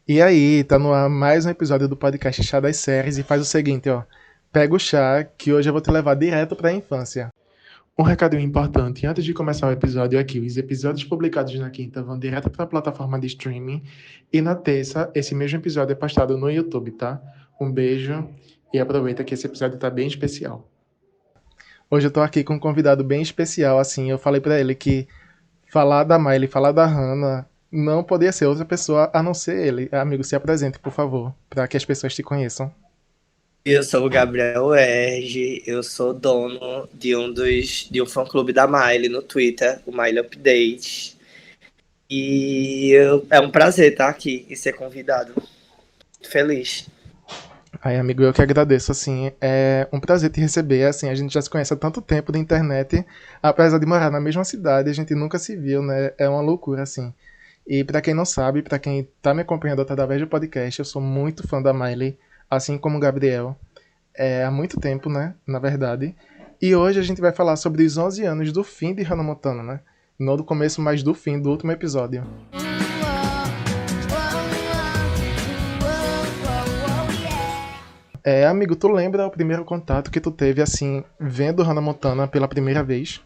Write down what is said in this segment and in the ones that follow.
E aí, tá no ar mais um episódio do podcast Chá das Séries e faz o seguinte, ó. Pega o chá que hoje eu vou te levar direto pra infância. Um recadinho importante, antes de começar o episódio aqui, os episódios publicados na quinta vão direto para a plataforma de streaming e na terça esse mesmo episódio é postado no YouTube, tá? Um beijo e aproveita que esse episódio tá bem especial. Hoje eu tô aqui com um convidado bem especial, assim, eu falei pra ele que falar da Miley, falar da Hannah, não poderia ser outra pessoa a não ser ele. Amigo, se apresente, por favor, para que as pessoas te conheçam. Eu sou o Gabriel Erge, eu sou dono de um fã-clube da Miley no Twitter, o Miley Update. É um prazer estar aqui e ser convidado. Feliz. Ai, amigo, eu que agradeço, assim, é um prazer te receber, assim, a gente já se conhece há tanto tempo da internet, apesar de morar na mesma cidade, a gente nunca se viu, né, é uma loucura, assim. E pra quem não sabe, pra quem tá me acompanhando através do podcast, eu sou muito fã da Miley, assim como o Gabriel, há muito tempo, né, na verdade. E hoje a gente vai falar sobre os 11 anos do fim de Hannah Montana, né, não do começo, mas do fim do último episódio. Amigo, tu lembra o primeiro contato que tu teve, assim, vendo Hannah Montana pela primeira vez?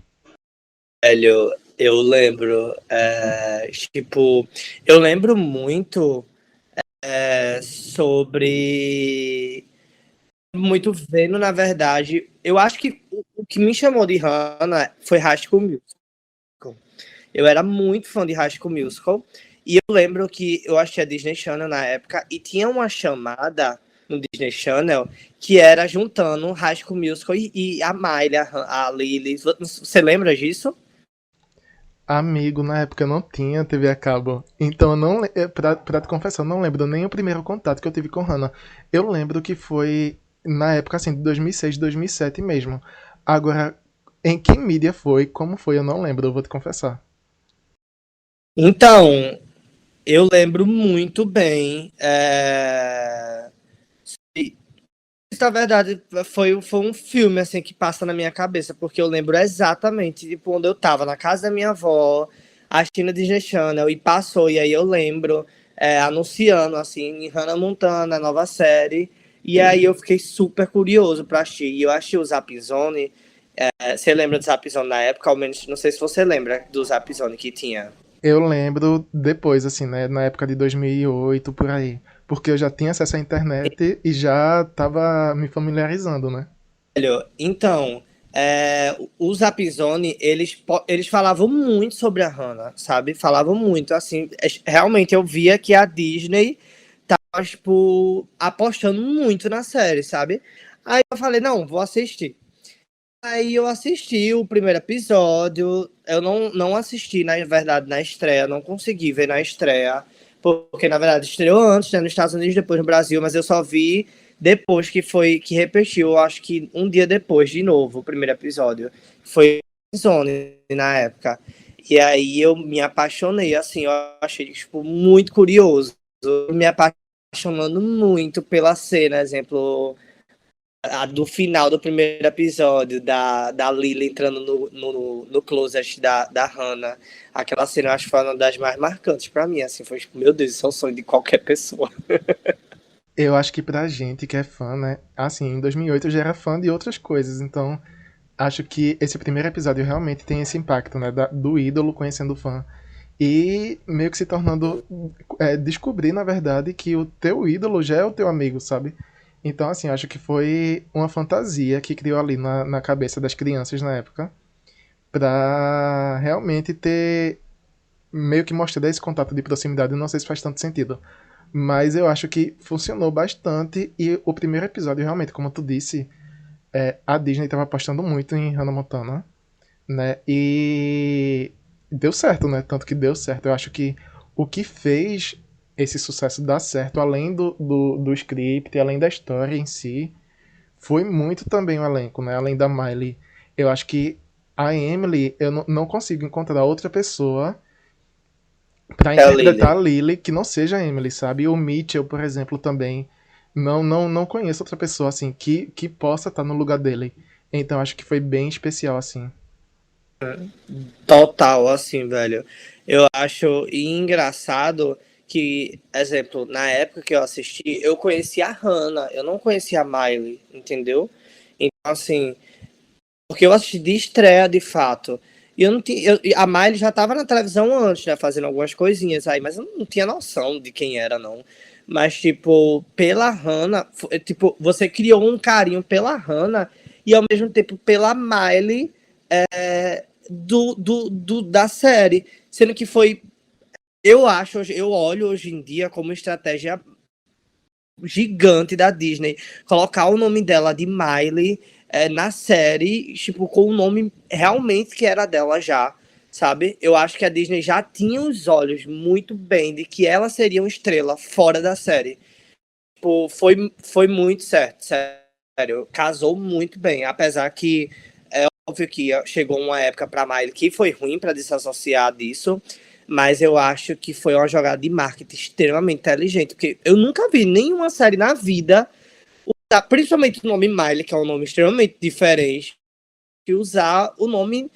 Velho, eu lembro, tipo, eu lembro muito sobre. Muito vendo, na verdade. Eu acho que o que me chamou de Hannah foi High School Musical. Eu era muito fã de High School Musical. E eu lembro que eu achei a Disney Channel na época e tinha uma chamada no Disney Channel que era juntando High School Musical e a Miley, a Lily. Você lembra disso? Amigo, na época eu não tinha TV a cabo. Então, eu não, pra te confessar, eu não lembro nem o primeiro contato que eu tive com Hannah. Eu lembro que foi na época, assim, de 2006, 2007 mesmo. Agora, em que mídia foi, como foi, eu não lembro, eu vou te confessar. Então, eu lembro muito bem. Isso, na verdade, foi um filme assim que passa na minha cabeça, porque eu lembro exatamente tipo, onde eu tava, na casa da minha avó, assistindo Disney Channel, e passou, e aí eu lembro anunciando assim, em Hannah Montana, a nova série, e aí eu fiquei super curioso pra assistir. E eu achei o Zap Zone. Você lembra do Zap Zone na época? Ao menos, não sei se você lembra do Zap Zone que tinha. Eu lembro depois, assim, né, na época de 2008, por aí. Porque eu já tinha acesso à internet e já tava me familiarizando, né? Então, o Zapzone, eles falavam muito sobre a Hannah, sabe? Falavam muito, assim, realmente eu via que a Disney tava, tipo, apostando muito na série, sabe? Aí eu falei, não, vou assistir. Aí eu assisti o primeiro episódio, eu não assisti, na verdade, na estreia, não consegui ver na estreia, porque, na verdade, estreou antes, né, nos Estados Unidos, depois no Brasil, mas eu só vi depois que repetiu, acho que um dia depois, de novo, o primeiro episódio. Foi Zone na época. E aí eu me apaixonei, assim, eu achei, tipo, muito curioso. Me apaixonando muito pela cena, exemplo, a do final do primeiro episódio, da Lily entrando no closet da Hannah. Aquela cena eu acho que foi uma das mais marcantes pra mim, assim, foi tipo, meu Deus, isso é o sonho de qualquer pessoa. Eu acho que pra gente que é fã, né? Assim, em 2008 eu já era fã de outras coisas, então acho que esse primeiro episódio realmente tem esse impacto, né? Do ídolo conhecendo o fã. E meio que se tornando. Descobrir, na verdade, que o teu ídolo já é o teu amigo, sabe? Então, assim, acho que foi uma fantasia que criou ali na cabeça das crianças na época. Pra realmente ter. Meio que mostrar esse contato de proximidade. Não sei se faz tanto sentido. Mas eu acho que funcionou bastante. E o primeiro episódio, realmente, como tu disse, a Disney estava apostando muito em Hannah Montana, né? E deu certo, né? Tanto que deu certo. Eu acho que o que fez esse sucesso dar certo, além do script, além da história em si, foi muito também o elenco, né? Além da Miley. Eu acho que a Emily, eu não consigo encontrar outra pessoa pra É a interpretar a Lily. Lily que não seja a Emily, sabe? O Mitchell, por exemplo, também. Não conheço outra pessoa assim que possa estar no lugar dele. Então acho que foi bem especial assim. Total, assim, velho. Eu acho engraçado que, exemplo, na época que eu assisti, eu conhecia a Hannah, eu não conhecia a Miley, entendeu? Então, assim, porque eu assisti de estreia, de fato. E eu não tinha, a Miley já estava na televisão antes, né, fazendo algumas coisinhas aí, mas eu não tinha noção de quem era, não. Mas, tipo, pela Hannah, tipo, você criou um carinho pela Hannah e, ao mesmo tempo, pela Miley da série. Sendo que foi, eu olho hoje em dia como estratégia gigante da Disney colocar o nome dela de Miley na série, tipo, com o nome realmente que era dela já, sabe? Eu acho que a Disney já tinha os olhos muito bem de que ela seria uma estrela fora da série. Tipo, foi muito certo, sério. Casou muito bem, apesar que é óbvio que chegou uma época para Miley que foi ruim para desassociar disso, mas eu acho que foi uma jogada de marketing extremamente inteligente, porque eu nunca vi nenhuma série na vida usar, principalmente o nome Miley, que é um nome extremamente diferente, que usar o nome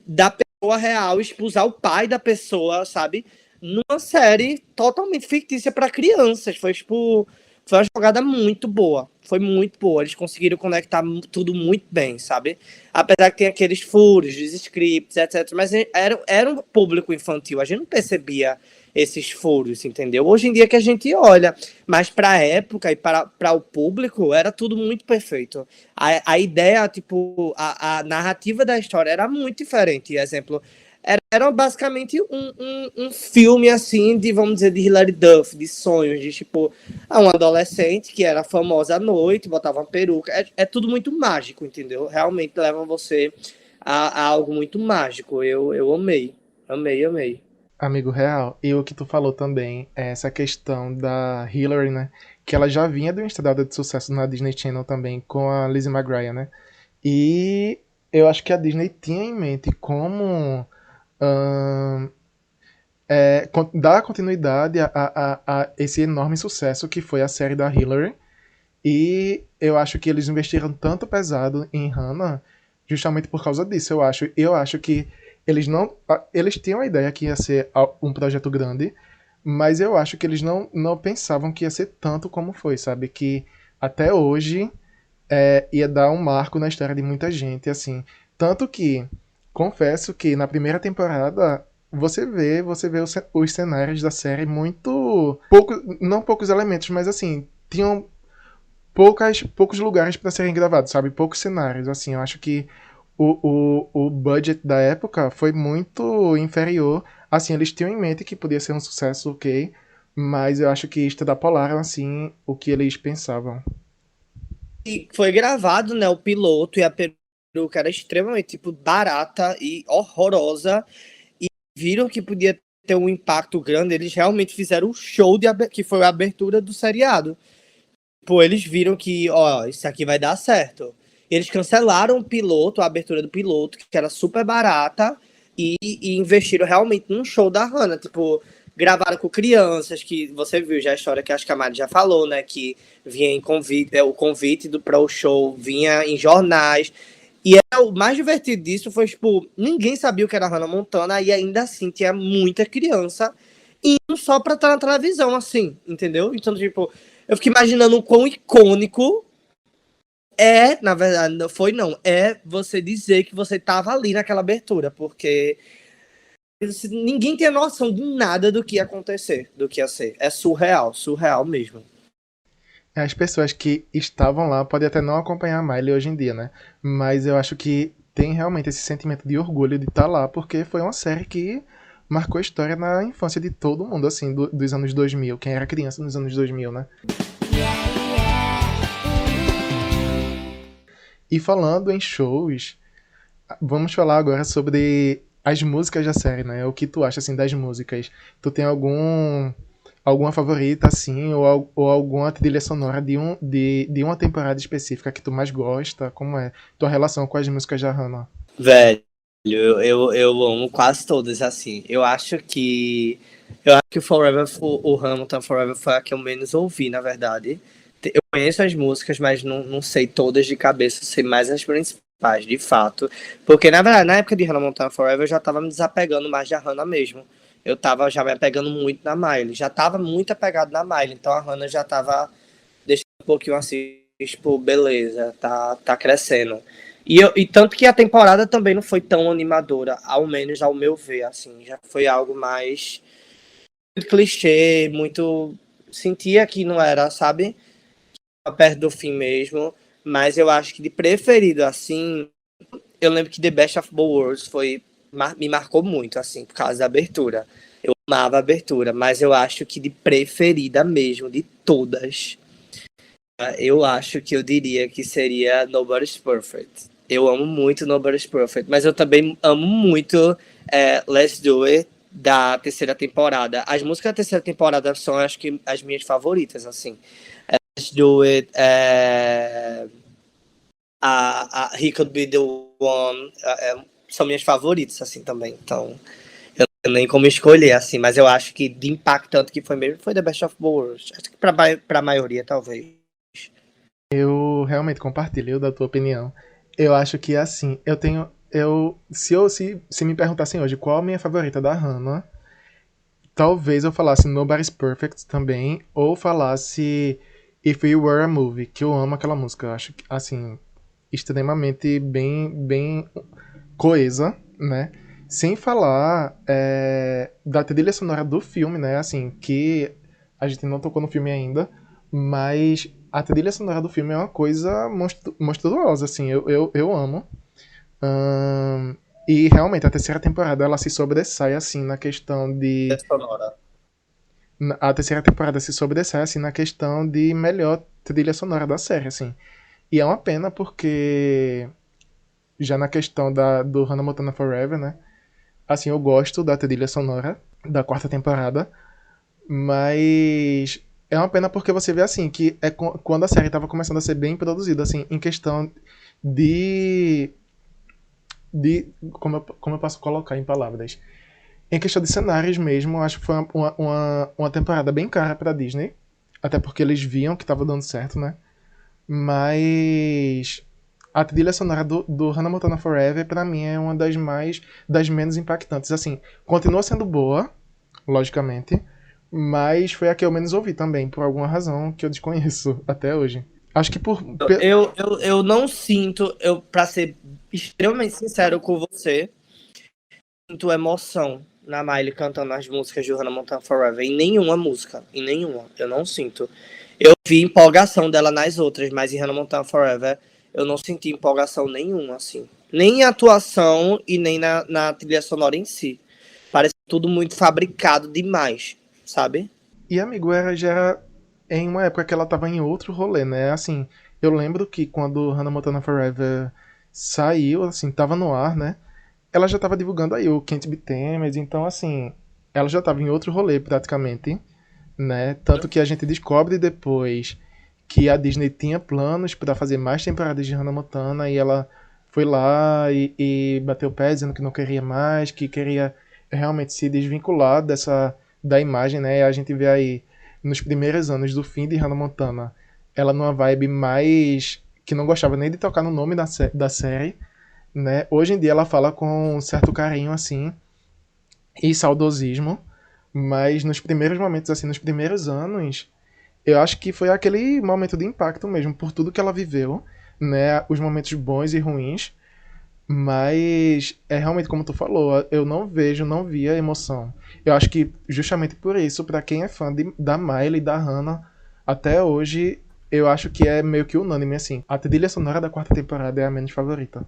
da pessoa real, expulsar o pai da pessoa, sabe? Numa série totalmente fictícia para crianças. Foi, tipo, foi uma jogada muito boa. Foi muito boa. Eles conseguiram conectar tudo muito bem, sabe? Apesar que tem aqueles furos dos scripts, etc. Mas era um público infantil. A gente não percebia esses furos, entendeu? Hoje em dia que a gente olha, mas para a época e para o público era tudo muito perfeito. A ideia, tipo, a narrativa da história era muito diferente. Exemplo, era basicamente um filme assim de, vamos dizer, de Hilary Duff, de sonhos, de tipo, um adolescente que era famosa à noite, botava uma peruca. É tudo muito mágico, entendeu? Realmente leva você a algo muito mágico. Eu amei. Amei, amei. Amigo real, e o que tu falou também é essa questão da Hillary, né? Que ela já vinha de uma estrada de sucesso na Disney Channel também com a Lizzie McGuire, né? E eu acho que a Disney tinha em mente como dar continuidade a esse enorme sucesso que foi a série da Hillary. E eu acho que eles investiram tanto pesado em Hannah justamente por causa disso. Eu acho que eles não. Eles tinham a ideia que ia ser um projeto grande, mas eu acho que eles não pensavam que ia ser tanto como foi, sabe? Que até hoje ia dar um marco na história de muita gente, assim. Tanto que, confesso que na primeira temporada você vê os cenários da série muito. Não poucos elementos, mas assim, tinham poucos lugares para serem gravados, sabe? Poucos cenários, assim. Eu acho que o budget da época foi muito inferior. Assim, eles tinham em mente que podia ser um sucesso, ok, mas eu acho que extrapolaram, assim, o que eles pensavam. E foi gravado, né, o piloto, e a peruca era extremamente, tipo, barata e horrorosa, e viram que podia ter um impacto grande, eles realmente fizeram um show que foi a abertura do seriado. Pô, eles viram que, ó, isso aqui vai dar certo. Eles cancelaram o piloto, a abertura do piloto, que era super barata, e investiram realmente num show da Hannah. Tipo, gravaram com crianças, que você viu já a história que acho que a Mari já falou, né? Que vinha em convite, o convite para o show vinha em jornais. E o mais divertido disso foi, tipo, ninguém sabia o que era Hannah Montana, e ainda assim tinha muita criança indo só pra estar na televisão, assim, entendeu? Então, tipo, eu fico imaginando o quão icônico na verdade, é você dizer que você tava ali naquela abertura, porque ninguém tem noção de nada do que ia acontecer, do que ia ser. É surreal, surreal mesmo. As pessoas que estavam lá podem até não acompanhar a Miley hoje em dia, né? Mas eu acho que tem realmente esse sentimento de orgulho de estar lá, porque foi uma série que marcou a história na infância de todo mundo, assim, dos anos 2000. Quem era criança nos anos 2000, né? E falando em shows, vamos falar agora sobre as músicas da série, né? O que tu acha, assim, das músicas? Tu tem alguma favorita, assim, ou alguma trilha sonora de uma temporada específica que tu mais gosta? Como é tua relação com as músicas da Hannah? Velho, eu amo quase todas, assim. Eu acho que o Hamilton Forever foi a que eu menos ouvi, na verdade. Eu conheço as músicas, mas não sei todas de cabeça, sei mais as principais, de fato. Porque, na verdade, na época de Hannah Montana Forever, eu já tava me desapegando mais da Hannah mesmo. eu tava já me apegando muito na Miley. Já tava muito apegado na Miley, então a Hannah já tava deixando um pouquinho assim, tipo, beleza, tá crescendo. E tanto que a temporada também não foi tão animadora, ao menos ao meu ver, assim, já foi algo mais muito clichê, muito. Sentia que não era, sabe? Perto do fim mesmo. Mas eu acho que de preferido, assim. Eu lembro que The Best of Both Worlds me marcou muito, assim, por causa da abertura. Eu amava a abertura, mas eu acho que de preferida mesmo, de todas, eu acho que eu diria que seria Nobody's Perfect. Eu amo muito Nobody's Perfect, mas eu também amo muito Let's Do It da terceira temporada. As músicas da terceira temporada são, acho que, as minhas favoritas, assim. Let's Do It, He Could Be The One, são minhas favoritas, assim, também. Então, eu não tenho nem como escolher, assim, mas eu acho que de impactante que foi mesmo, foi The Best of Both Worlds. Acho que pra maioria, talvez. Eu realmente compartilho da tua opinião. Eu acho que assim, eu tenho. Se me perguntassem hoje qual a minha favorita da Hannah, talvez eu falasse Nobody's Perfect também, ou falasse If We Were a Movie, que eu amo aquela música. Eu acho, assim, extremamente bem coesa, né? Sem falar da trilha sonora do filme, né? Assim, que a gente não tocou no filme ainda, mas a trilha sonora do filme é uma coisa monstruosa, assim, eu amo. E realmente a terceira temporada ela se sobressai assim na questão de Sonora. a terceira temporada se sobressai assim na questão de melhor trilha sonora da série, assim. E é uma pena porque já na questão do Hannah Montana Forever, né? Assim, eu gosto da trilha sonora da quarta temporada, mas é uma pena porque você vê assim que quando a série estava começando a ser bem produzida, assim, em questão de como eu posso colocar em palavras? Em questão de cenários mesmo, acho que foi uma temporada bem cara pra Disney. Até porque eles viam que tava dando certo, né? Mas a trilha sonora do Hannah Montana Forever, pra mim, é uma das menos impactantes. Assim, continua sendo boa, logicamente, mas foi a que eu menos ouvi também, por alguma razão que eu desconheço até hoje. Acho que Eu não sinto, pra ser extremamente sincero com você, sinto emoção na Miley cantando as músicas de Hannah Montana Forever. Em nenhuma música. Em nenhuma. Eu não sinto. Eu vi empolgação dela nas outras, mas em Hannah Montana Forever eu não senti empolgação nenhuma, assim. Nem em atuação e nem na trilha sonora em si. Parece tudo muito fabricado demais, sabe? E amigo, era já em uma época que ela tava em outro rolê, né? Assim, eu lembro que quando Hannah Montana Forever saiu, assim, tava no ar, né? Ela já tava divulgando aí o Can't Be Tamed, então assim, ela já tava em outro rolê praticamente, né? Tanto que a gente descobre depois que a Disney tinha planos para fazer mais temporadas de Hannah Montana e ela foi lá e bateu o pé dizendo que não queria mais, que queria realmente se desvincular da imagem, né? E a gente vê aí nos primeiros anos do fim de Hannah Montana, ela numa vibe mais que não gostava nem de tocar no nome da série, né? Hoje em dia ela fala com um certo carinho assim e saudosismo, mas nos primeiros momentos assim, nos primeiros anos, eu acho que foi aquele momento de impacto mesmo por tudo que ela viveu, né? Os momentos bons e ruins, mas é realmente como tu falou, eu não via emoção. Eu acho que justamente por isso, pra quem é fã da Miley e da Hannah, até hoje, eu acho que é meio que unânime assim. A trilha sonora da quarta temporada é a menos favorita.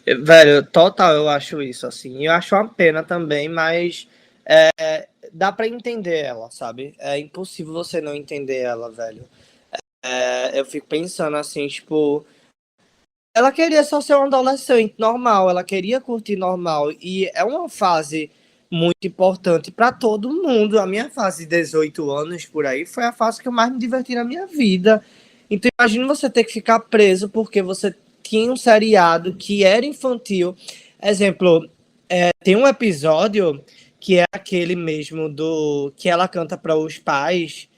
Velho, total, eu acho isso, assim. Eu acho uma pena também, mas dá pra entender ela, sabe? É impossível você não entender ela, velho. Eu fico pensando assim, tipo, ela queria só ser uma adolescente normal, ela queria curtir normal. E é uma fase muito importante pra todo mundo. A minha fase de 18 anos por aí foi a fase que eu mais me diverti na minha vida. Então imagina você ter que ficar preso porque você tinha um seriado que era infantil. Exemplo, tem um episódio que é aquele mesmo do que ela canta para os pais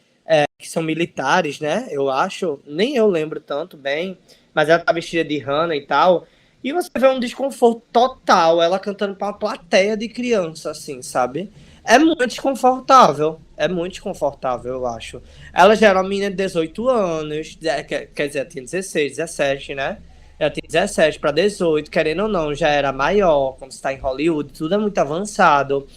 que são militares, né? Eu acho, nem eu lembro tanto bem, mas ela tá vestida de Hannah e tal. E você vê um desconforto total, ela cantando pra uma plateia de criança, assim, sabe? É muito desconfortável, eu acho. Ela já era uma menina de 18 anos, quer dizer, tinha 16, 17, né? Ela tem 17 para 18, querendo ou não, já era maior, como está em Hollywood, tudo é muito avançado.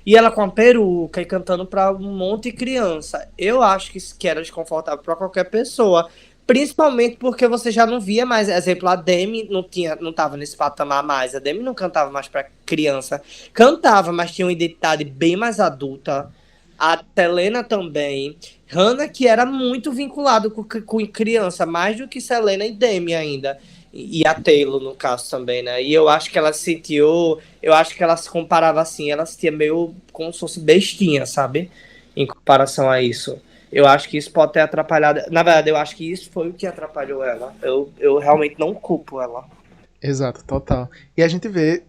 E ela com a peruca e cantando para um monte de criança. Eu acho que era desconfortável para qualquer pessoa. Principalmente porque você já não via mais. Exemplo, a Demi não tava nesse patamar mais. A Demi não cantava mais para criança. Cantava, mas tinha uma identidade bem mais adulta. A Selena também. Hannah, que era muito vinculado com criança, mais do que Selena e Demi ainda. E a Taylor, no caso, também, né? E eu acho que ela se sentiu. Eu acho que ela se comparava assim, ela se sentia meio como se fosse bestinha, sabe? Em comparação a isso. Eu acho que isso pode ter atrapalhado. Na verdade, eu acho que isso foi o que atrapalhou ela. Eu realmente não culpo ela. Exato, total. E a gente vê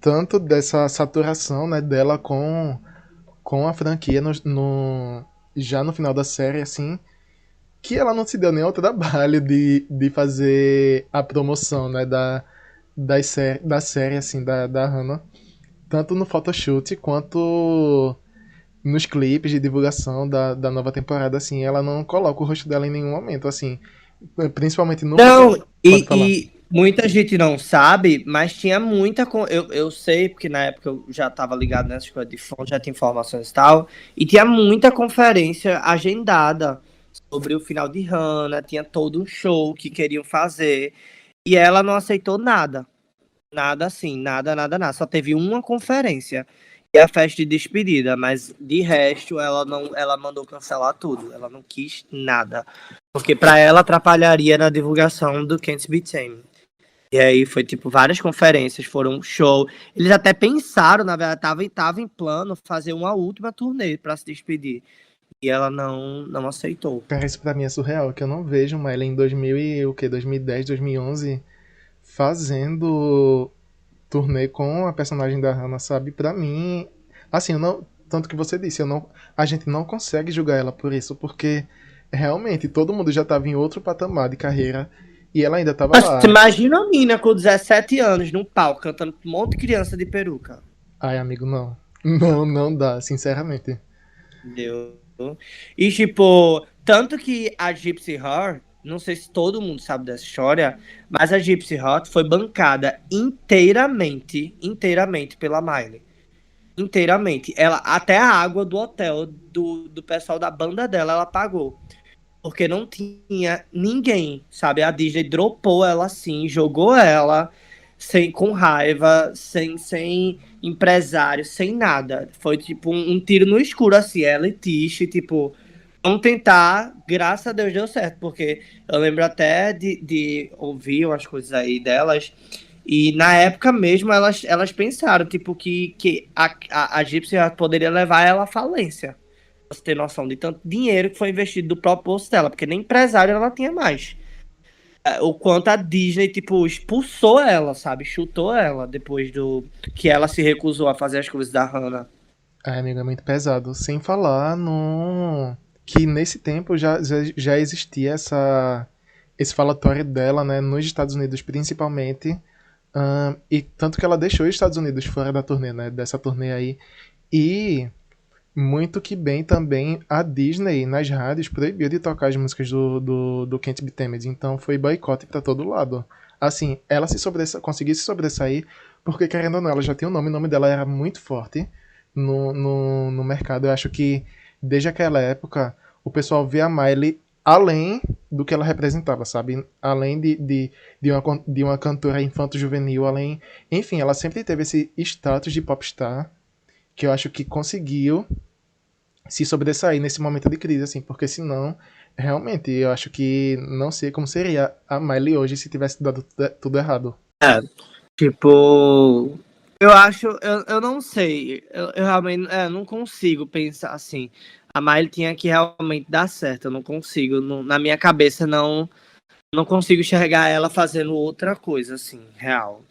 tanto dessa saturação, né, dela com a franquia já no final da série, assim, que ela não se deu nem ao trabalho de fazer a promoção, né, da série, assim, da Hannah. Tanto no photoshoot quanto nos clipes de divulgação da nova temporada, assim, ela não coloca o rosto dela em nenhum momento, assim. Principalmente no. Não, Pode falar. e muita gente não sabe, mas tinha muita. Eu sei, porque na época eu já estava ligado nessas coisas de fonte, já tinha informações e tal, e tinha muita conferência agendada sobre o final de Hannah, tinha todo um show que queriam fazer, e ela não aceitou nada. Nada assim, nada. Só teve uma conferência. E a festa de despedida, mas de resto ela não, ela mandou cancelar tudo. Ela não quis nada, porque para ela atrapalharia na divulgação do Can't Be Tamed. E aí foi tipo várias conferências, foram um show. Eles até pensaram, na verdade, tava em plano fazer uma última turnê para se despedir. E ela não aceitou. Cara, isso pra mim é surreal, que eu não vejo uma ela em 2000 e o que, 2010, 2011 fazendo turnê com a personagem da Hannah, sabe? Pra mim, assim, eu não, tanto que você disse, a gente não consegue julgar ela por isso, porque realmente todo mundo já tava em outro patamar de carreira e ela ainda tava Mas você lá. imagina a mina com 17 anos num palco cantando com um monte de criança de peruca. Ai, amigo, não. Não dá, sinceramente. Entendeu? E, tipo, tanto que a Gypsy Heart, não sei se todo mundo sabe dessa história, mas a Gypsy Heart foi bancada inteiramente pela Miley. Inteiramente. Ela, até a água do hotel do pessoal da banda dela, ela pagou. Porque não tinha ninguém, sabe? A Disney dropou ela assim, jogou ela com raiva, sem empresário, sem nada. Foi tipo um tiro no escuro, assim, ela e Tish, tipo, vamos tentar, graças a Deus deu certo, porque eu lembro até de ouvir umas coisas aí delas, e na época mesmo elas pensaram, tipo, que a Gypsy poderia levar ela à falência você ter noção de tanto dinheiro que foi investido do próprio bolso dela, porque nem empresário ela tinha mais. O quanto a Disney, tipo, expulsou ela, sabe? Chutou ela depois do que ela se recusou a fazer as coisas da Hannah. Ai, amigo, é muito pesado. Sem falar no que nesse tempo já existia esse falatório dela, né, nos Estados Unidos principalmente. E tanto que ela deixou os Estados Unidos fora da turnê, né, dessa turnê aí. E muito que bem também a Disney nas rádios proibiu de tocar as músicas do Can't Be Tamed. Então foi boicote pra todo lado. Assim, ela conseguiu se sobressair porque, querendo ou não, ela já tinha um nome, o nome dela era muito forte no mercado. Eu acho que desde aquela época o pessoal vê a Miley além do que ela representava, sabe? Além de uma cantora infanto-juvenil, além. Enfim, ela sempre teve esse status de popstar que eu acho que conseguiu se sobressair nesse momento de crise, assim, porque senão, realmente, eu acho que não sei como seria a Miley hoje se tivesse dado tudo errado. É, tipo, eu acho, eu não sei, eu realmente não consigo pensar assim. A Miley tinha que realmente dar certo, eu não consigo, na minha cabeça não consigo enxergar ela fazendo outra coisa assim, real.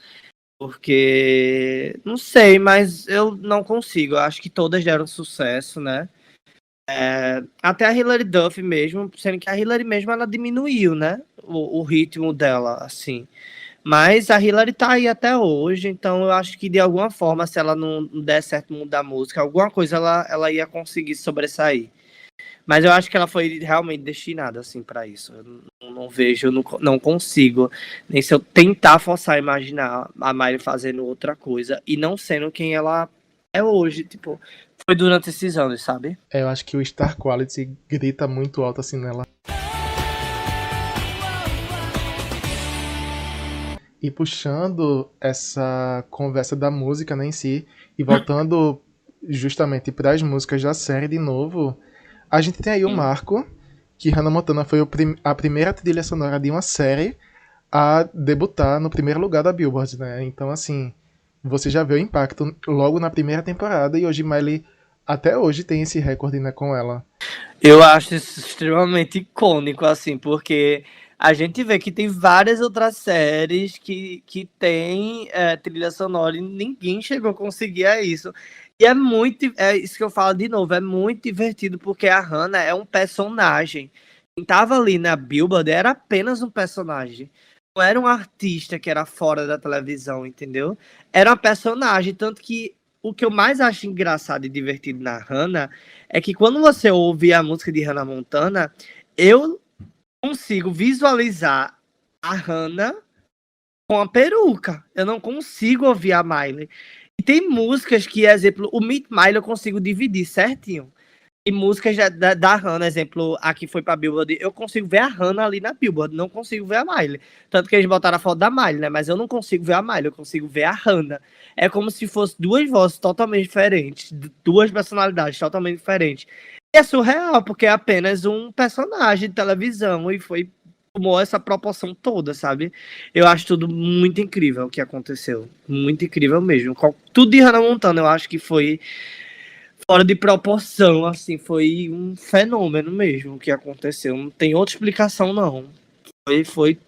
Porque, não sei, mas eu não consigo. Eu acho que todas deram sucesso, né? Até a Hilary Duff mesmo, sendo que a Hilary mesmo ela diminuiu, né? O ritmo dela, assim. Mas a Hillary tá aí até hoje, então eu acho que de alguma forma, se ela não der certo no mundo da música, alguma coisa ela ia conseguir sobressair. Mas eu acho que ela foi realmente destinada, assim, para isso. Eu não vejo, não consigo. Nem se eu tentar forçar a imaginar a Miley fazendo outra coisa e não sendo quem ela é hoje, tipo, foi durante esses anos, sabe? Eu acho que o Star Quality grita muito alto assim nela. E puxando essa conversa da música, né, em si, e voltando justamente para as músicas da série de novo, a gente tem aí o marco que Hannah Montana foi a primeira trilha sonora de uma série a debutar no primeiro lugar da Billboard, né? Então, assim, você já vê o impacto logo na primeira temporada e hoje Miley até hoje tem esse recorde, né, com ela. Eu acho isso extremamente icônico, assim, porque a gente vê que tem várias outras séries que tem trilha sonora e ninguém chegou a conseguir isso. E é isso que eu falo de novo, é muito divertido, porque a Hannah é um personagem. Quem tava ali na Billboard era apenas um personagem. Não era um artista que era fora da televisão, entendeu? Era uma personagem, tanto que o que eu mais acho engraçado e divertido na Hannah é que quando você ouve a música de Hannah Montana, eu consigo visualizar a Hannah com a peruca. Eu não consigo ouvir a Miley. E tem músicas que, exemplo, o Meet Miley eu consigo dividir certinho. E músicas da Hannah, exemplo, aqui foi pra Billboard, eu consigo ver a Hannah ali na Billboard, não consigo ver a Miley. Tanto que eles botaram a foto da Miley, né? Mas eu não consigo ver a Miley, eu consigo ver a Hannah. É como se fosse duas vozes totalmente diferentes, duas personalidades totalmente diferentes. E é surreal, porque é apenas um personagem de televisão e tomou essa proporção toda, sabe? Eu acho tudo muito incrível o que aconteceu. Muito incrível mesmo. Tudo de Hannah Montana, eu acho que foi fora de proporção, assim, foi um fenômeno mesmo o que aconteceu. Não tem outra explicação, não. Foi.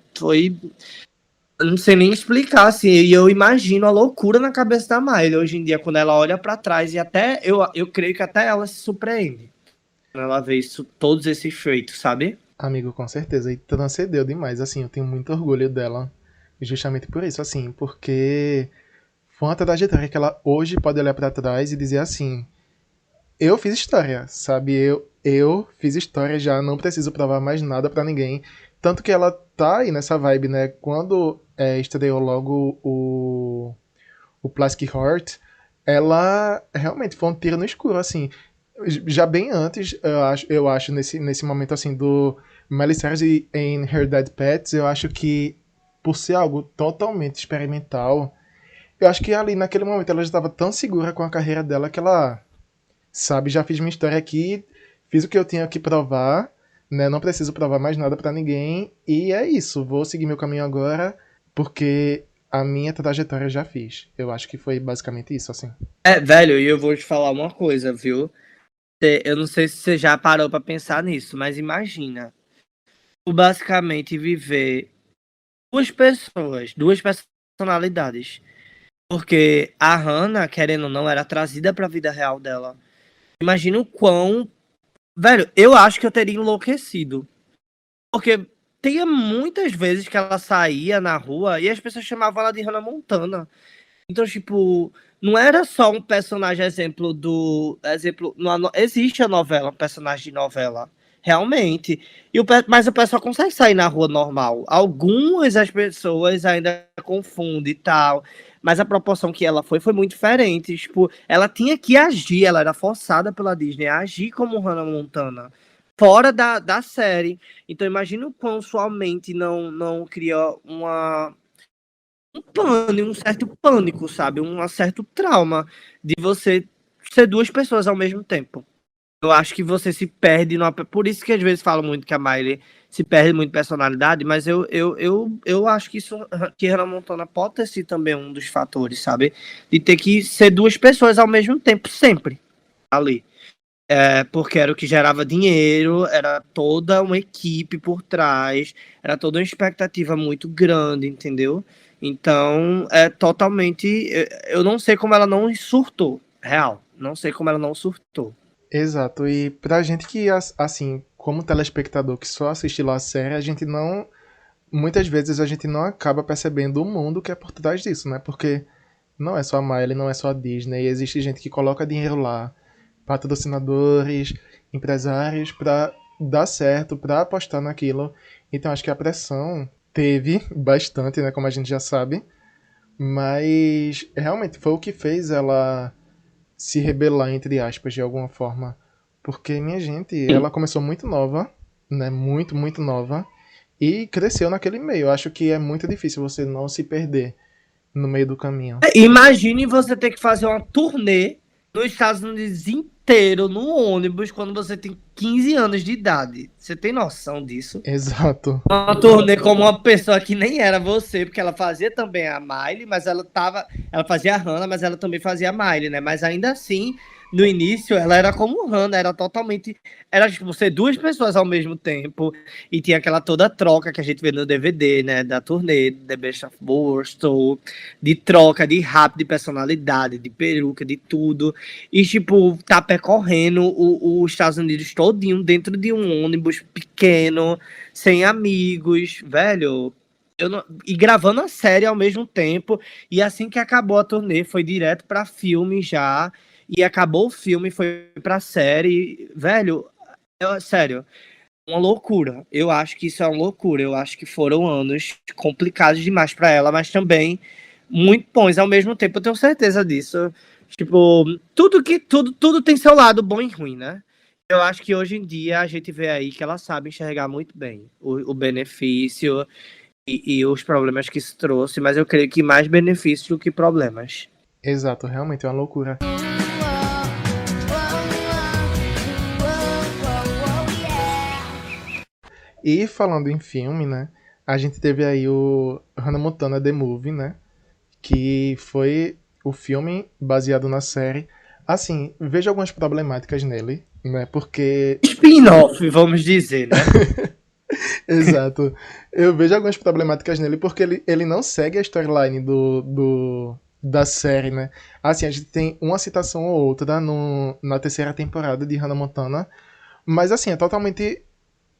Eu não sei nem explicar, assim, e eu imagino a loucura na cabeça da Miley hoje em dia, quando ela olha pra trás, e até eu creio que até ela se surpreende quando ela vê isso, todos esses feitos, sabe? Amigo, com certeza, e transcendeu demais, assim, eu tenho muito orgulho dela, justamente por isso, assim, porque foi uma trajetória que ela hoje pode olhar pra trás e dizer assim, eu fiz história, sabe? Eu fiz história, já não preciso provar mais nada pra ninguém. Tanto que ela tá aí nessa vibe, né? Quando estreou logo o Plastic Heart, ela realmente foi um tiro no escuro, assim. Já bem antes, eu acho nesse momento, assim, do Miley Cyrus em Her Dead Pets, eu acho que, por ser algo totalmente experimental, eu acho que ali naquele momento ela já estava tão segura com a carreira dela que ela sabe, já fiz minha história aqui, fiz o que eu tinha que provar, né? Não preciso provar mais nada pra ninguém e é isso. Vou seguir meu caminho agora porque a minha trajetória eu já fiz. Eu acho que foi basicamente isso, assim. Velho, e eu vou te falar uma coisa, viu? Eu não sei se você já parou pra pensar nisso, mas imagina. Tu basicamente viver duas personalidades. Porque a Hannah, querendo ou não, era trazida pra vida real dela. Imagina o quão. Velho, eu acho que eu teria enlouquecido. Porque tinha muitas vezes que ela saía na rua e as pessoas chamavam ela de Hannah Montana. Então, tipo, não era só um personagem exemplo do. Exemplo. Existe a novela, um personagem de novela. Realmente. Mas o pessoal consegue sair na rua normal. Algumas as pessoas ainda confundem e tal. Mas a proporção que ela foi muito diferente. Tipo, ela tinha que agir, ela era forçada pela Disney a agir como Hannah Montana. Fora da série. Então imagina o quão sua mente não cria um certo pânico, sabe? Um certo trauma de você ser duas pessoas ao mesmo tempo. Eu acho que você se perde. Por isso que às vezes falam muito que a Miley se perde muito de personalidade, mas eu acho que isso que Hannah Montana pode ter sido também um dos fatores, sabe? De ter que ser duas pessoas ao mesmo tempo, sempre ali. Porque era o que gerava dinheiro, era toda uma equipe por trás, era toda uma expectativa muito grande, entendeu? Então, é totalmente. Eu não sei como ela não surtou, real. Não sei como ela não surtou. Exato, e pra gente que, assim, como telespectador que só assiste lá a série, a gente não muitas vezes a gente não acaba percebendo o mundo que é por trás disso, né? Porque não é só a Miley, não é só a Disney, existe gente que coloca dinheiro lá, patrocinadores, empresários, pra dar certo, pra apostar naquilo. Então acho que a pressão teve bastante, né? Como a gente já sabe. Mas realmente foi o que fez ela se rebelar, entre aspas, de alguma forma. Porque, minha gente, ela começou muito nova, né? Muito, muito nova. E cresceu naquele meio. Eu acho que é muito difícil você não se perder no meio do caminho. Imagine você ter que fazer uma turnê nos Estados Unidos inteiro, no ônibus, quando você tem 15 anos de idade. Você tem noção disso? Exato. Uma turnê como uma pessoa que nem era você, porque ela fazia também a Miley, mas ela fazia a Hannah, mas ela também fazia a Miley, né? Mas ainda assim, no início, ela era como Hannah, era tipo, ser duas pessoas ao mesmo tempo, e tinha aquela toda troca que a gente vê no DVD, né? Da turnê, The Best of Worst, de troca, de rap, de personalidade, de peruca, de tudo. E, tipo, tá percorrendo os Estados Unidos todinho dentro de um ônibus pequeno, sem amigos, velho. E gravando a série ao mesmo tempo. E assim que acabou a turnê, foi direto pra filme já. E acabou o filme, foi pra série. Velho, sério, uma loucura. Eu acho que isso é uma loucura. Eu acho que foram anos complicados demais pra ela, mas também muito bons ao mesmo tempo. Eu tenho certeza disso. Tipo, tudo tem seu lado bom e ruim, né? Eu acho que hoje em dia a gente vê aí que ela sabe enxergar muito bem o benefício e os problemas que isso trouxe, mas eu creio que mais benefícios do que problemas. Exato, realmente é uma loucura. E falando em filme, né? A gente teve aí o Hannah Montana The Movie, né? Que foi o filme baseado na série. Assim, vejo algumas problemáticas nele, né? Porque. Spin-off, vamos dizer, né? Exato. Eu vejo algumas problemáticas nele porque ele não segue a storyline da série, né? Assim, a gente tem uma citação ou outra na terceira temporada de Hannah Montana, mas assim, é totalmente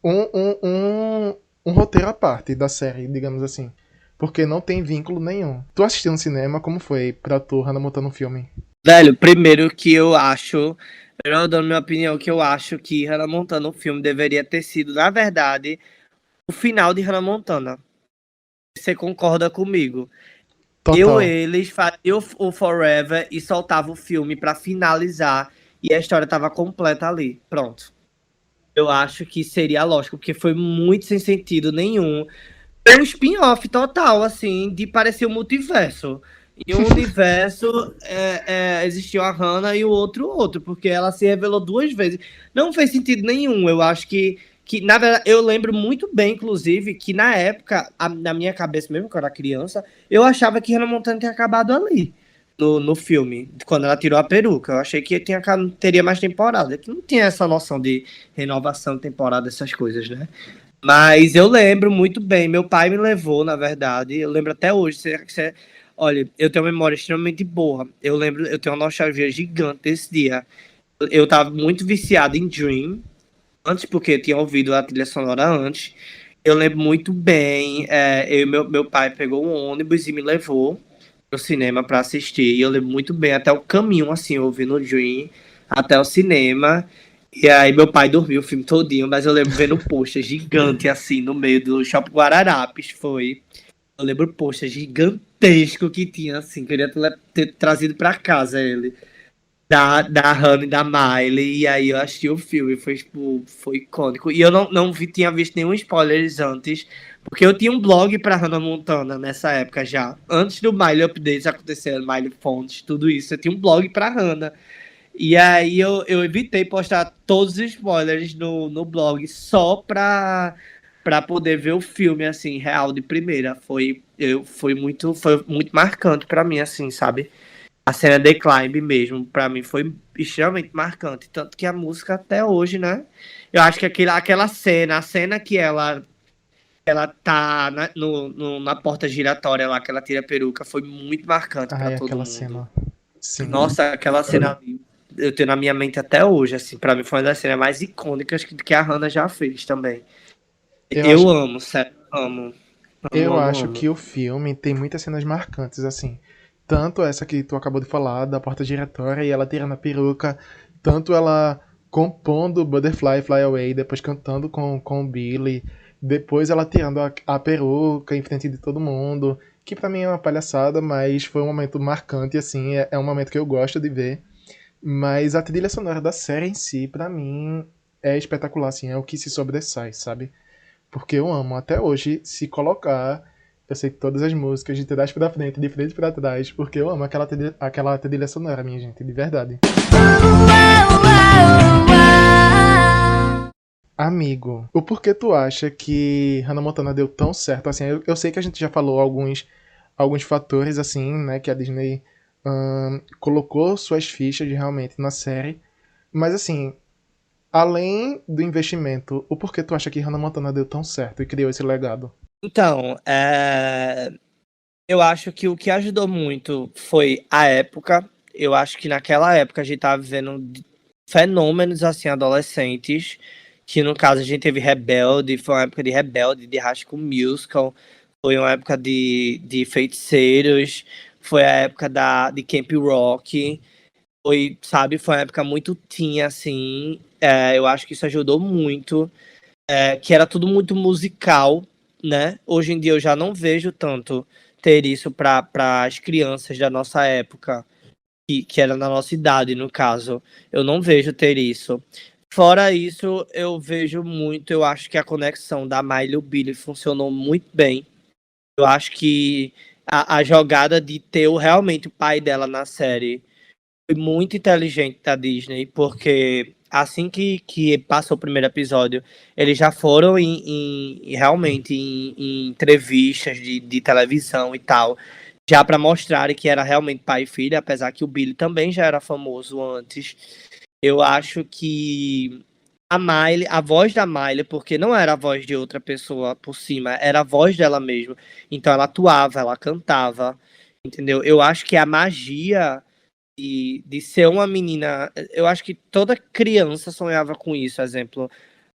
um roteiro à parte da série, digamos assim. Porque não tem vínculo nenhum. Tu assistiu no cinema, como foi pra tu, Hannah Montana, no filme? Velho, primeiro que eu acho, eu dando minha opinião, que eu acho que Hannah Montana, o filme, deveria ter sido, na verdade, o final de Hannah Montana. Você concorda comigo? Total. Eles faziam o Forever e soltavam o filme pra finalizar e a história tava completa ali. Pronto. Eu acho que seria lógico, porque foi muito sem sentido nenhum. É um spin-off total, assim, de parecer um multiverso. E um universo existiu a Hannah e o outro, porque ela se revelou duas vezes. Não fez sentido nenhum. Eu acho que na verdade, eu lembro muito bem, inclusive, que na época, na minha cabeça mesmo, quando eu era criança, eu achava que Hannah Montana tinha acabado ali. No filme, quando ela tirou a peruca. Eu achei que teria mais temporada. Que não tinha essa noção de renovação de temporada, essas coisas, né? Mas eu lembro muito bem. Meu pai me levou, na verdade. Eu lembro até hoje. Olha, eu tenho uma memória extremamente boa. Eu lembro, eu tenho uma nostalgia gigante desse dia. Eu tava muito viciado em Dream. Antes, porque eu tinha ouvido a trilha sonora antes. Eu lembro muito bem. Meu pai pegou um ônibus e me levou pro cinema para assistir. E eu lembro muito bem até o caminho, assim, ouvindo o Dream até o cinema. E aí meu pai dormiu o filme todinho, mas eu lembro vendo um pôster gigante, assim, no meio do Shopping Guararapes, foi. Eu lembro o pôster gigantesco que tinha, assim, queria ter trazido pra casa ele. Da Hannah e da Miley, e aí eu assisti o filme, foi, tipo, foi icônico. E eu tinha visto nenhum spoiler antes, porque eu tinha um blog pra Hannah Montana nessa época já. Antes do Miley Updates acontecer, Miley Fontes, tudo isso, eu tinha um blog pra Hannah. E aí eu evitei postar todos os spoilers no blog só pra poder ver o filme, assim, real de primeira. Foi muito marcante pra mim, assim, sabe? A cena The Climb mesmo, pra mim foi extremamente marcante. Tanto que a música até hoje, né? Eu acho que aquela cena, a cena que ela tá na porta giratória lá, que ela tira a peruca, foi muito marcante pra Ai, todo aquela mundo. cena. Sim. Nossa, aquela cena ali, eu tenho na minha mente até hoje, assim, pra mim foi uma das cenas mais icônicas que a Hannah já fez também. Eu Eu acho, amo, sério, amo. Eu Amo, amo, acho amo. que o filme tem muitas cenas marcantes, assim. Tanto essa que tu acabou de falar, da porta giratória e ela tirando a peruca, tanto ela compondo Butterfly Fly Away, depois cantando com o Billy, depois ela tirando a peruca em frente de todo mundo, que pra mim é uma palhaçada, mas foi um momento marcante, assim, é um momento que eu gosto de ver. Mas a trilha sonora da série em si, pra mim, é espetacular, assim, é o que se sobressai, sabe? Porque eu amo até hoje, se colocar, eu sei todas as músicas de trás pra frente, de frente pra trás, porque eu amo aquela trilha sonora, minha gente, de verdade. Amigo, o porquê tu acha que Hannah Montana deu tão certo? Assim, eu sei que a gente já falou alguns fatores, assim, né, que a Disney colocou suas fichas realmente na série, mas assim, além do investimento, o porquê tu acha que Hannah Montana deu tão certo e criou esse legado? Então, eu acho que o que ajudou muito foi a época. Eu acho que naquela época a gente tava vivendo fenômenos assim adolescentes, que no caso a gente teve Rebelde, foi uma época de Rebelde, de High School Musical, foi uma época de Feiticeiros, foi a época de Camp Rock, foi, sabe, foi uma época muito teen, assim, eu acho que isso ajudou muito, que era tudo muito musical, né? Hoje em dia eu já não vejo tanto ter isso para as crianças da nossa época, que era na nossa idade, no caso. Eu não vejo ter isso. Fora isso, eu vejo muito, eu acho que a conexão da Miley e o Billy funcionou muito bem. Eu acho que a jogada de ter realmente o pai dela na série foi muito inteligente da Disney, porque assim que passou o primeiro episódio, eles já foram realmente em entrevistas de televisão e tal, já para mostrarem que era realmente pai e filho, apesar que o Billy também já era famoso antes. Eu acho que a Miley, a voz da Miley, porque não era a voz de outra pessoa por cima, era a voz dela mesmo. Então ela atuava, ela cantava, entendeu? Eu acho que a magia de ser uma menina. Eu acho que toda criança sonhava com isso, exemplo.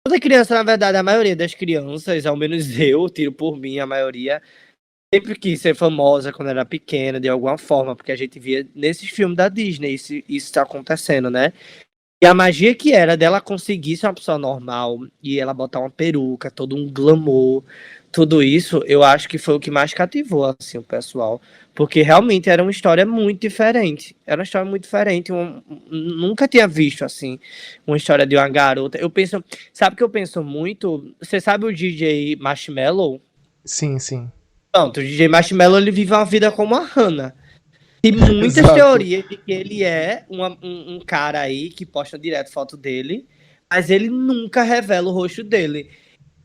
Toda criança, na verdade, a maioria das crianças, ao menos eu, tiro por mim, a maioria, sempre quis ser famosa quando era pequena, de alguma forma, porque a gente via nesses filmes da Disney isso tá acontecendo, né? E a magia que era dela conseguir ser uma pessoa normal e ela botar uma peruca, todo um glamour, tudo isso, eu acho que foi o que mais cativou assim o pessoal, porque realmente era uma história muito diferente. Era uma história muito diferente, nunca tinha visto assim uma história de uma garota. Eu penso, sabe que eu penso muito, você sabe o DJ Marshmello? Sim, sim. Pronto, o DJ Marshmello ele vive uma vida como a Hannah. Tem muitas Exato. teorias de que ele é um cara aí que posta direto foto dele, mas ele nunca revela o rosto dele.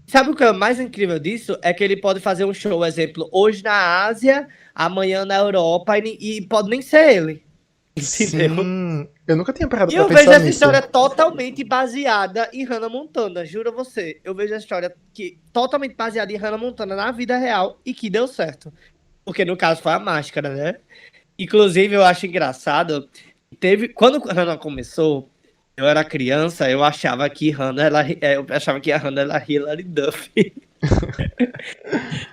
Sabe o que é mais incrível disso? É que ele pode fazer um show, exemplo, hoje na Ásia, amanhã na Europa, e pode nem ser ele. Entendeu? Sim, eu nunca tinha parado E pra eu vejo pensar essa nisso. história totalmente baseada em Hannah Montana, juro a você. Eu vejo essa história totalmente baseada em Hannah Montana na vida real e que deu certo. Porque no caso foi a máscara, né? Inclusive, eu acho engraçado. Quando a Hannah começou, eu era criança, eu achava que a Hannah era Hilary Duff.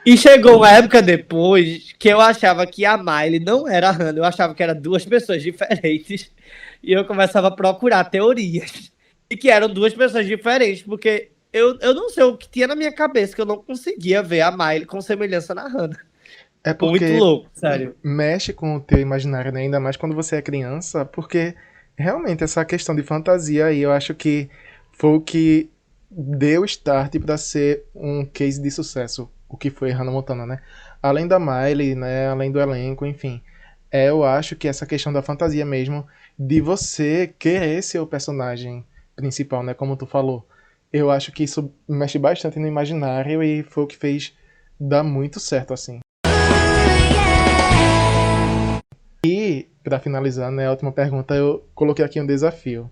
E chegou uma época depois que eu achava que a Miley não era a Hannah, eu achava que eram duas pessoas diferentes. E eu começava a procurar teorias. E que eram duas pessoas diferentes, porque eu não sei o que tinha na minha cabeça, que eu não conseguia ver a Miley com semelhança na Hannah. É Muito porque louco, sério. mexe com o teu imaginário, né? Ainda mais quando você é criança, porque realmente essa questão de fantasia aí, eu acho que foi o que deu start pra ser um case de sucesso, o que foi Hannah Montana, né? Além da Miley, né? Além do elenco, enfim. Eu acho que essa questão da fantasia mesmo, de você querer ser o personagem principal, né? Como tu falou. Eu acho que isso mexe bastante no imaginário e foi o que fez dar muito certo, assim. E, pra finalizar, né, a última pergunta, eu coloquei aqui um desafio.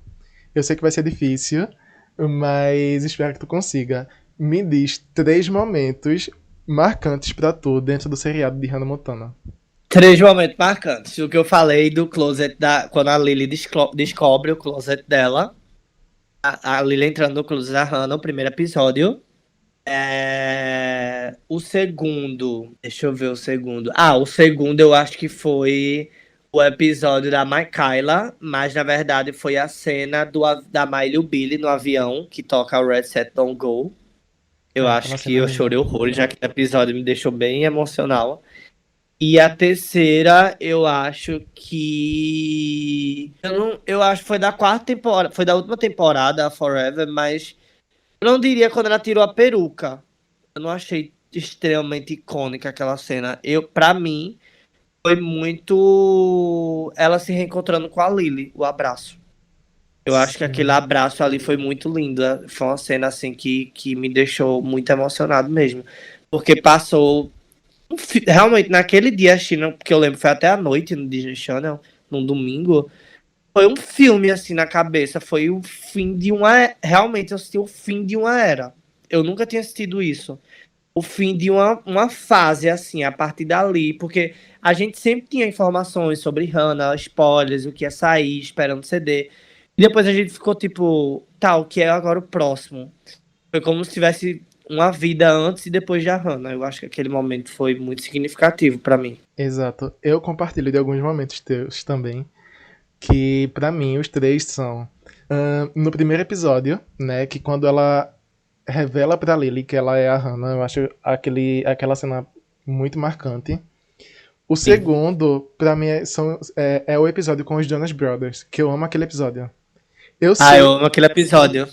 Eu sei que vai ser difícil, mas espero que tu consiga. Me diz 3 momentos marcantes pra tu dentro do seriado de Hannah Montana. Três momentos marcantes. O que eu falei do closet quando a Lily descobre o closet dela. A Lily entrando no closet da Hannah, no primeiro episódio. O segundo, deixa eu ver o segundo. Ah, o segundo eu acho que foi o episódio da Michaela, mas na verdade foi a cena da Miley e o Billy no avião, que toca o Red Set Don't Go. Eu É, aquela acho que cena é eu linda. chorei horrores, já que o episódio me deixou bem emocional. E a terceira, eu acho que. Eu acho que foi da quarta temporada. Foi da última temporada, a Forever, mas eu não diria quando ela tirou a peruca. Eu não achei extremamente icônica aquela cena. Pra mim, foi muito ela se reencontrando com a Lily, o abraço. Eu acho que aquele Sim. abraço ali foi muito lindo. Foi uma cena assim que me deixou muito emocionado mesmo. Porque passou. Realmente, naquele dia, a China, porque eu lembro, foi até a noite no Disney Channel, num domingo. Foi um filme assim na cabeça. Foi o fim de uma. Realmente, eu assisti o fim de uma era. Eu nunca tinha assistido isso. O fim de uma fase, assim, a partir dali, porque a gente sempre tinha informações sobre Hannah, spoilers, o que ia sair, esperando CD. E depois a gente ficou tipo, tá, o que é agora o próximo? Foi como se tivesse uma vida antes e depois de Hannah. Eu acho que aquele momento foi muito significativo pra mim. Exato. Eu compartilho de alguns momentos teus também, que pra mim os três são no primeiro episódio, né, que quando ela revela pra Lily que ela é a Hannah, eu acho aquela cena muito marcante. O Sim. segundo, pra mim, é o episódio com os Jonas Brothers, que eu amo aquele episódio. Eu Ah, eu sei, amo aquele episódio.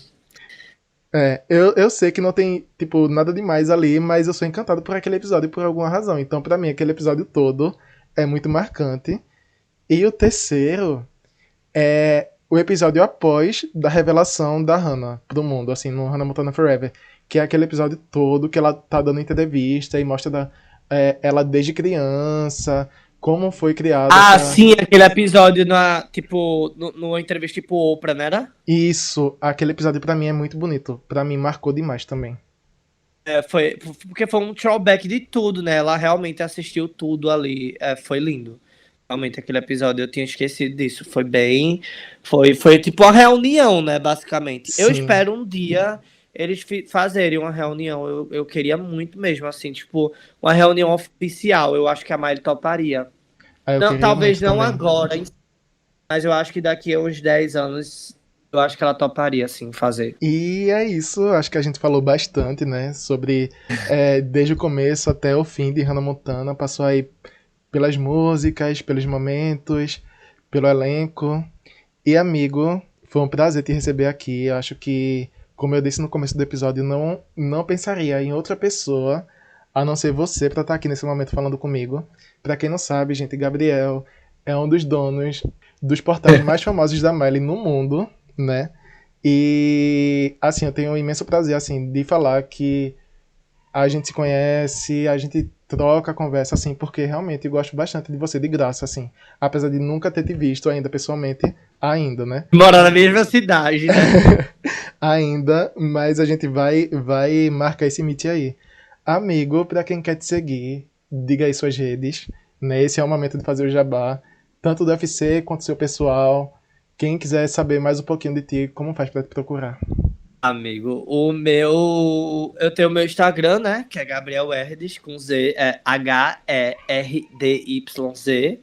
eu sei que não tem, tipo, nada demais ali, mas eu sou encantado por aquele episódio por alguma razão. Então, pra mim, aquele episódio todo é muito marcante. E o terceiro é o episódio após da revelação da Hannah pro mundo, assim, no Hannah Montana Forever. Que é aquele episódio todo que ela tá dando entrevista e mostra ela desde criança, como foi criada Ah, essa. sim, aquele episódio tipo, numa entrevista tipo Oprah, né? Era? Isso, aquele episódio pra mim é muito bonito. Pra mim marcou demais também. Foi, porque foi um throwback de tudo, né? Ela realmente assistiu tudo ali. Foi lindo. Realmente, aquele episódio eu tinha esquecido disso. Foi bem. Foi tipo uma reunião, né? Basicamente. Eu Sim. espero um dia eles fazerem uma reunião. Eu queria muito mesmo, assim, tipo, uma reunião oficial. Eu acho que a Miley toparia. Aí eu Não, queria talvez muito não também. agora, mas eu acho que daqui a uns 10 anos, eu acho que ela toparia, assim, fazer. E é isso, acho que a gente falou bastante, né, sobre desde o começo até o fim de Hannah Montana, passou aí pelas músicas, pelos momentos, pelo elenco. E amigo, foi um prazer te receber aqui. Eu acho que, como eu disse no começo do episódio, não pensaria em outra pessoa a não ser você para estar aqui nesse momento falando comigo. Para quem não sabe, gente, Gabriel é um dos donos dos portais mais famosos da Miley no mundo, né? E assim, eu tenho um imenso prazer assim de falar que a gente se conhece, a gente troca, conversa, assim, porque realmente eu gosto bastante de você de graça, assim. Apesar de nunca ter te visto ainda pessoalmente, ainda, né? Morar na mesma cidade, né? Ainda, mas a gente vai marcar esse meet aí. Amigo, pra quem quer te seguir, diga aí suas redes, né? Esse é o momento de fazer o jabá, tanto do UFC quanto do seu pessoal. Quem quiser saber mais um pouquinho de ti, como faz pra te procurar? Amigo, o meu. Eu tenho o meu Instagram, né? Que é Gabriel Herdes, com Z, HERDYZ.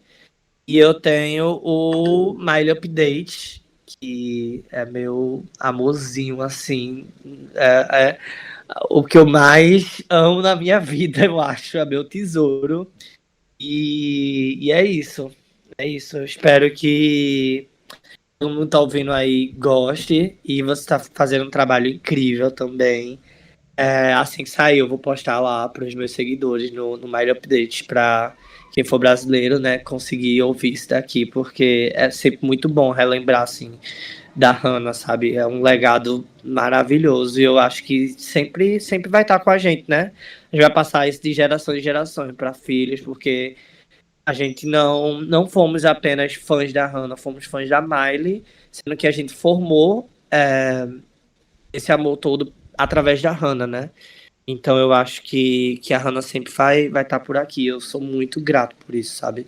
E eu tenho o Miley Update, que é meu amorzinho, assim. É o que eu mais amo na minha vida, eu acho. É meu tesouro. E é isso. É isso. Eu espero que todo mundo tá ouvindo aí goste. E você tá fazendo um trabalho incrível também. Assim que sair, eu vou postar lá para os meus seguidores no My Update para quem for brasileiro, né, conseguir ouvir isso daqui, porque é sempre muito bom relembrar, assim, da Hannah, sabe? É um legado maravilhoso e eu acho que sempre vai estar com a gente, né? A gente vai passar isso de gerações em gerações para filhos, porque a gente não fomos apenas fãs da Hannah, fomos fãs da Miley, sendo que a gente formou esse amor todo através da Hannah, né? Então eu acho que a Hannah sempre vai estar por aqui. Eu sou muito grato por isso, sabe?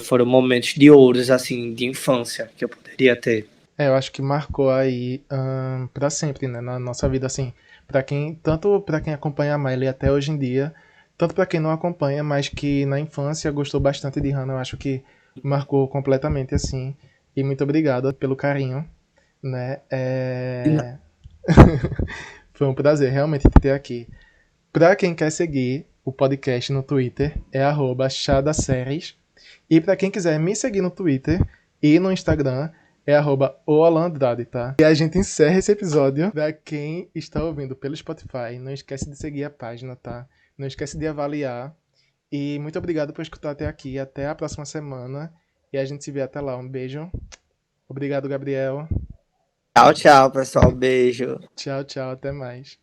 Foram momentos de ouros, assim, de infância que eu poderia ter. Eu acho que marcou aí pra sempre, né, na nossa vida, assim, para quem, tanto pra quem acompanha a Miley até hoje em dia, tanto pra quem não acompanha, mas que na infância gostou bastante de Hannah, eu acho que marcou completamente, assim, e muito obrigado pelo carinho, né, foi um prazer realmente te ter aqui. Pra quem quer seguir o podcast no Twitter, é @chadaséries. E pra quem quiser me seguir no Twitter e no Instagram, é @oalandrade, tá? E a gente encerra esse episódio. Pra quem está ouvindo pelo Spotify, não esquece de seguir a página, tá? Não esquece de avaliar. E muito obrigado por escutar até aqui. Até a próxima semana. E a gente se vê até lá. Um beijo. Obrigado, Gabriel. Tchau, tchau, pessoal. Beijo. Tchau, tchau. Até mais.